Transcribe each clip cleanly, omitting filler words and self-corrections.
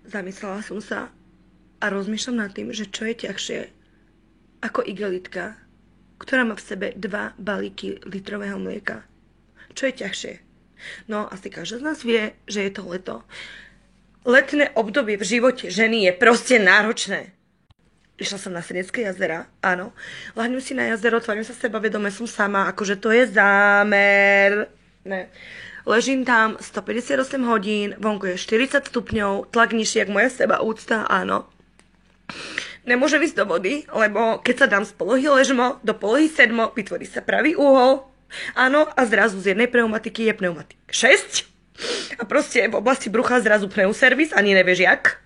zamyslela som sa a rozmýšľam nad tým, že čo je ťažšie ako igelitka, ktorá má v sebe 2 balíky litrového mlieka. Čo je ťažšie? No, asi každá z nás vie, že je to leto. Letné obdobie v živote ženy je proste náročné. Išla som na Senecké jazera, áno. Lahnem si na jazero, tvarím sa sebavedome, som sama, akože to je zámer. Ne. Ležím tam 158 hodín, vonku je 40 stupňov, tlak nižší, jak moja seba úcta, áno. Nemôžem ísť do vody, lebo keď sa dám z polohy ležmo do polohy sedmo, vytvorí sa pravý úhol. Áno, a zrazu z jednej pneumatiky je pneumatik 6. A proste v oblasti brucha zrazu pneuservis, ani nevieš jak.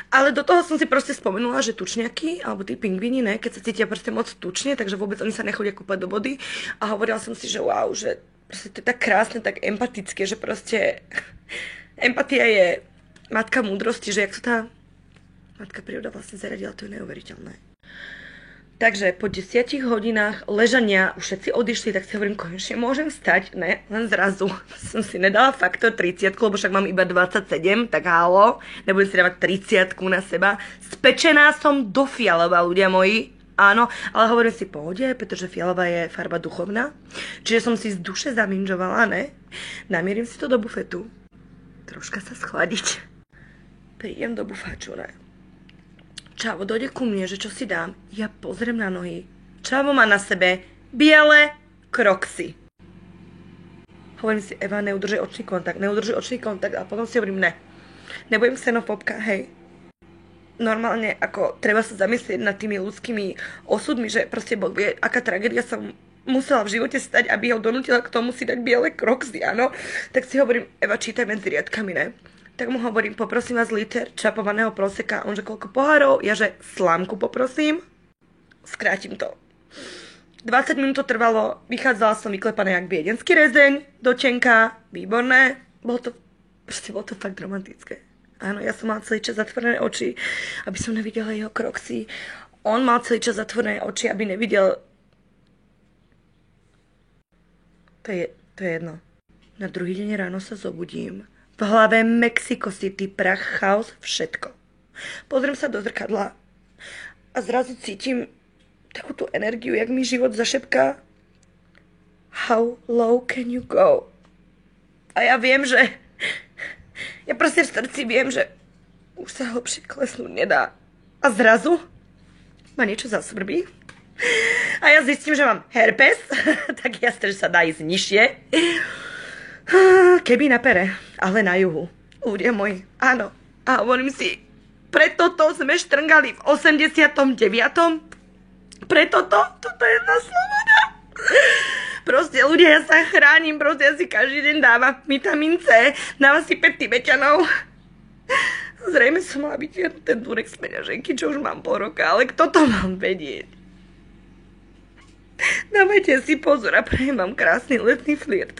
Ale do toho som si proste spomenula, že tučniaky, alebo tí pingvíni, ne, keď sa cítia proste moc tučne, takže vôbec oni sa nechodia kúpať do vody. A hovorila som si, že wow, že proste to je tak krásne, tak empatické, že proste empatia je matka múdrosti, že jak to tá matka príroda vlastne zaradila, to je neuveriteľné. Takže po 10 hodinách ležania už všetci odišli, tak si hovorím, konečne môžem vstať, ne, len zrazu som si nedala faktor 30, lebo však mám iba 27, tak halo, nebudem si dávať 30 na seba. Spečená som do fialová, ľudia moji, áno, ale hovorím si pohode, pretože fialová je farba duchovná, čiže som si z duše zaminžovala, ne, namierim si to do bufetu, troška sa schladiť, prídem do bufáču, ne. Čavo dojde ku mne, že čo si dám. Ja pozriem na nohy. Čavo má na sebe biele kroksy. Hovorím si, Eva, neudržaj očný kontakt. A potom si hovorím, ne. Nebudem xenofóbka, hej. Normálne, ako treba sa zamyslieť nad tými ľudskými osudmi, že proste Boh vie, aká tragédia sa musela v živote stať, aby ho donútila k tomu si dať biele kroksy, áno. Tak si hovorím, Eva, čítaj medzi riadkami, ne. Tak mu hovorím, poprosím vás liter čapovaného proseka. On že koľko pohárov? Ja že slámku poprosím. Skrátim to. 20 minút to trvalo, vychádzala som vyklepaná jak viedenský rezeň, do tenka, výborné. Bolo to fakt romantické. Áno, ja som mala celý čas zatvorené oči, aby som nevidela jeho kroksy. On mal celý čas zatvorené oči, aby nevidel... To je jedno. Na druhý deň ráno sa zobudím. V hlave Mexico City, prach, chaos, všetko. Pozriem sa do zrkadla a zrazu cítim takú tú energiu, jak mi život zašepká. How low can you go? A ja viem, že... Ja proste v srdci viem, že už sa hlbšie klesnúť nedá. A zrazu ma niečo zasvrbí. A ja zistím, že mám herpes, tak jasne, že sa dá ísť nižšie. Keby na pere, ale na juhu. Ľudia moji, áno. A hovorím si, preto to sme štrngali v 89. Preto toto je tá sloboda. Proste ľudia, ja sa chránim, proste ja si každý deň dávam vitamín C, dávam si 5 tibeťanov. Zrejme som mala byť ten durek z peňaženky, čo už mám pol roka, ale kto to mám vedieť? Dávajte si pozor a prajem vám krásny letný flirt.